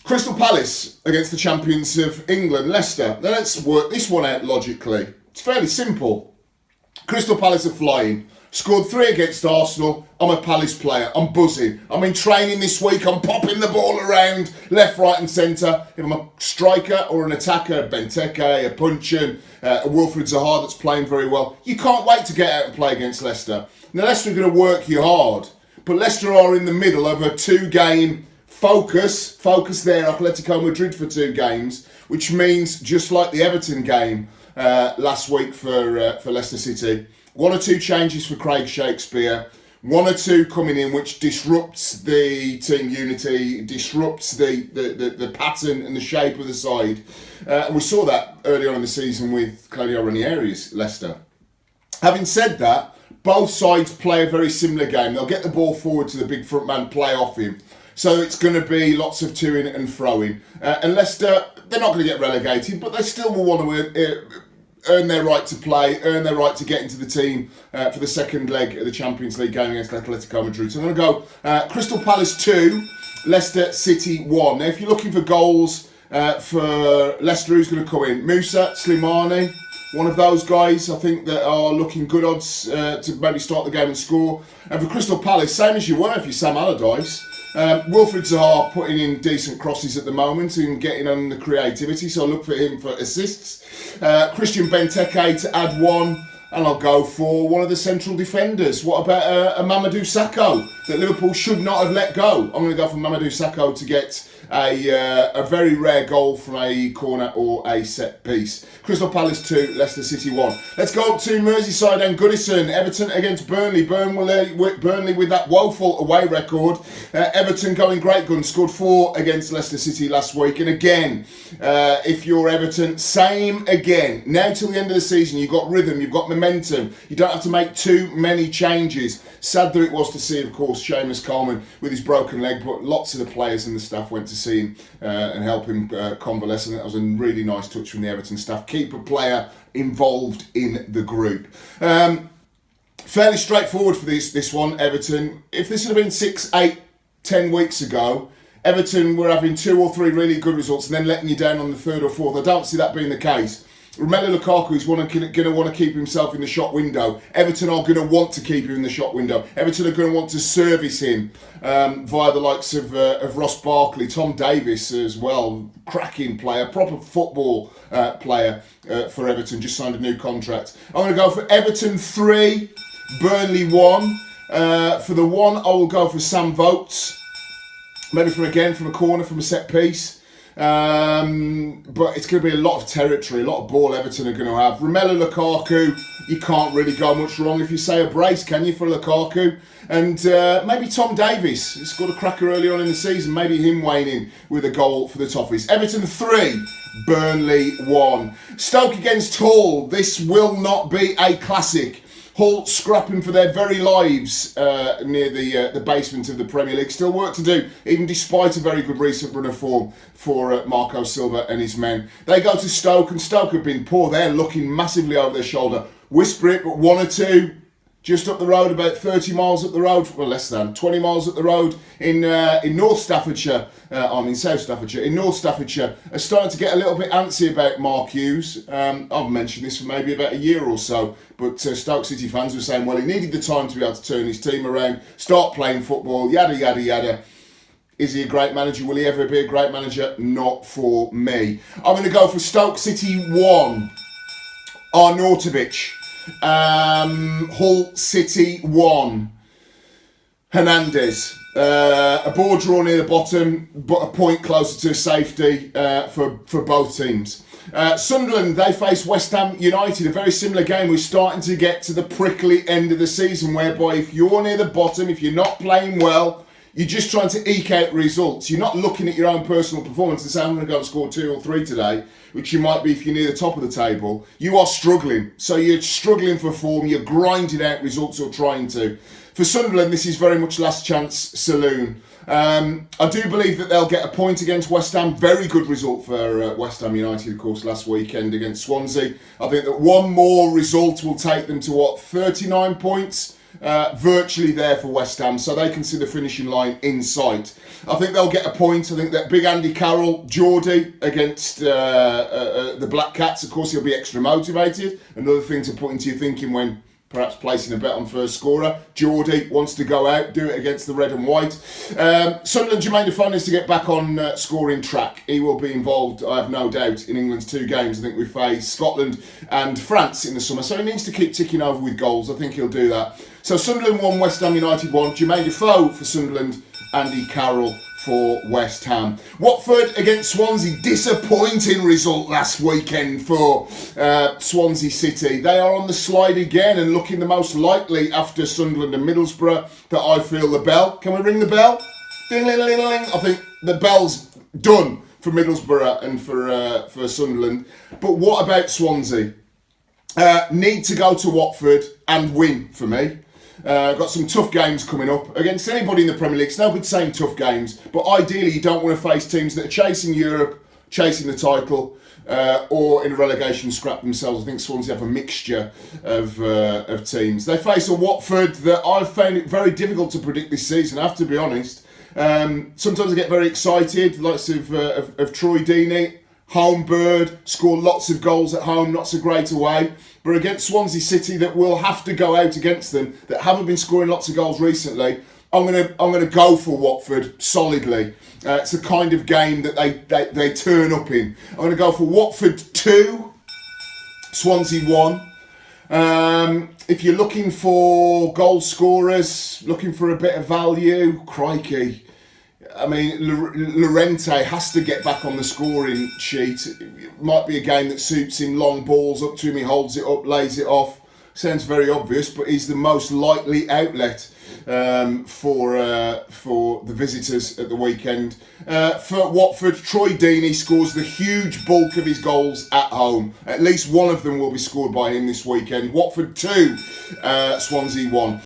Crystal Palace against the champions of England, Leicester. Now let's work this one out logically. It's fairly simple. Crystal Palace are flying. Scored 3 against Arsenal. I'm a Palace player. I'm buzzing. I'm in training this week. I'm popping the ball around left, right and centre. If I'm a striker or an attacker, a Benteke, a Punchin, a Wilfried Zaha that's playing very well, you can't wait to get out and play against Leicester. Now Leicester are going to work you hard, but Leicester are in the middle of a 2-game focus there, Atletico Madrid for 2 games, which means just like the Everton game last week for Leicester City, 1 or 2 changes for Craig Shakespeare, 1 or 2 coming in which disrupts the team unity, disrupts the pattern and the shape of the side. And we saw that earlier on in the season with Claudio Ranieri's Leicester. Having said that, both sides play a very similar game. They'll get the ball forward to the big front man, play off him. So it's going to be lots of to-ing and fro-ing. And Leicester, they're not going to get relegated, but they still will want to earn their right to play, earn their right to get into the team for the second leg of the Champions League game against Atletico Madrid. So I'm going to go Crystal Palace 2, Leicester City 1. Now, if you're looking for goals for Leicester, who's going to come in? Musa, Slimani, one of those guys, I think, that are looking good odds to maybe start the game and score. And for Crystal Palace, same as you were if you're Sam Allardyce. Wilfried Zaha putting in decent crosses at the moment and getting on the creativity, so I'll look for him for assists. Christian Benteke to add 1, and I'll go for one of the central defenders. What about a Mamadou Sakho that Liverpool should not have let go? I'm going to go for Mamadou Sakho to get a very rare goal from a corner or a set piece. Crystal Palace 2, Leicester City 1. Let's go up to Merseyside and Goodison. Everton against Burnley. Burnley with that woeful away record. Everton going great guns. Scored 4 against Leicester City last week. And again, if you're Everton, same again. Now till the end of the season, you've got rhythm, you've got momentum. You don't have to make too many changes. Sad that it was to see, of course, Seamus Coleman with his broken leg, but lots of the players and the staff went to see him and help him convalesce, and that was a really nice touch from the Everton staff. Keep a player involved in the group. Fairly straightforward for this one, Everton. If this had been 6, 8, 10 weeks ago, Everton were having 2 or 3 really good results and then letting you down on the 3rd or 4th. I don't see that being the case. Romelu Lukaku is going to want to keep himself in the shot window. Everton are going to want to keep him in the shot window. Everton are going to want to service him via the likes of Ross Barkley, Tom Davis as well. Cracking player, proper football player for Everton. Just signed a new contract. I'm going to go for Everton 3, Burnley 1. For the 1, I will go for Sam Vokes. Maybe from a corner, from a set piece. But it's going to be a lot of territory, a lot of ball Everton are going to have. Romelu Lukaku, you can't really go much wrong if you say a brace, can you, for Lukaku? And maybe Tom Davies, he scored a cracker early on in the season, maybe him weighing in with a goal for the Toffees. Everton 3, Burnley 1. Stoke against Hull, this will not be a classic. Hull scrapping for their very lives near the basement of the Premier League. Still work to do, even despite a very good recent run of form for Marco Silva and his men. They go to Stoke, and Stoke have been poor. They're looking massively over their shoulder. Whisper it, but 1 or 2 just up the road, about 30 miles up the road, well, less than 20 miles up the road in North Staffordshire, in South Staffordshire, in North Staffordshire, are starting to get a little bit antsy about Mark Hughes. I've mentioned this for maybe about a year or so, but Stoke City fans were saying, well, he needed the time to be able to turn his team around, start playing football, yada, yada, yada. Is he a great manager? Will he ever be a great manager? Not for me. I'm going to go for Stoke City 1, Arnautovic. Hull City 1, Hernandez. A ball draw near the bottom, but a point closer to safety for both teams. Sunderland, they face West Ham United, a very similar game. We're starting to get to the prickly end of the season, whereby if you're near the bottom, if you're not playing well, you're just trying to eke out results. You're not looking at your own personal performance and saying, I'm going to go and score 2 or 3 today, which you might be if you're near the top of the table. You are struggling. So you're struggling for form. You're grinding out results or trying to. For Sunderland, this is very much last chance saloon. I do believe that they'll get a point against West Ham. Very good result for West Ham United, of course, last weekend against Swansea. I think that one more result will take them to, 39 points? virtually there for West Ham, so they can see the finishing line in sight. I think they'll get a point. I think that big Andy Carroll, Geordie, against the Black Cats, of course, he'll be extra motivated. Another thing to put into your thinking when perhaps placing a bet on first scorer. Geordie wants to go out, do it against the red and white. Sunderland, Jermaine Defoe needs to get back on scoring track. He will be involved, I have no doubt, in England's 2 games. I think we face Scotland and France in the summer. So he needs to keep ticking over with goals. I think he'll do that. So Sunderland 1, West Ham United 1. Jermaine Defoe for Sunderland, Andy Carroll for West Ham. Watford against Swansea. Disappointing result last weekend for Swansea City. They are on the slide again and looking the most likely after Sunderland and Middlesbrough that I feel the bell. Can we ring the bell? Ding, ding, ding, ding. I think the bell's done for Middlesbrough and for Sunderland. But what about Swansea? Need to go to Watford and win for me. Got some tough games coming up against anybody in the Premier League. It's no good saying tough games, but ideally you don't want to face teams that are chasing Europe, chasing the title, or in a relegation scrap themselves. I think Swansea have a mixture of teams. They face a Watford that I've found it very difficult to predict this season, I have to be honest. Sometimes I get very excited, likes of Troy Deeney, home bird, score lots of goals at home, not so great away. But against Swansea City, that will have to go out against them, that haven't been scoring lots of goals recently, I'm gonna go for Watford solidly. It's the kind of game that they turn up in. I'm gonna go for Watford 2, Swansea 1. If you're looking for goal scorers, looking for a bit of value, crikey. I mean, Llorente has to get back on the scoring sheet. It might be a game that suits him. Long balls up to him, he holds it up, lays it off. Sounds very obvious, but he's the most likely outlet for the visitors at the weekend. For Watford, Troy Deeney scores the huge bulk of his goals at home. At least one of them will be scored by him this weekend. Watford 2, Swansea 1.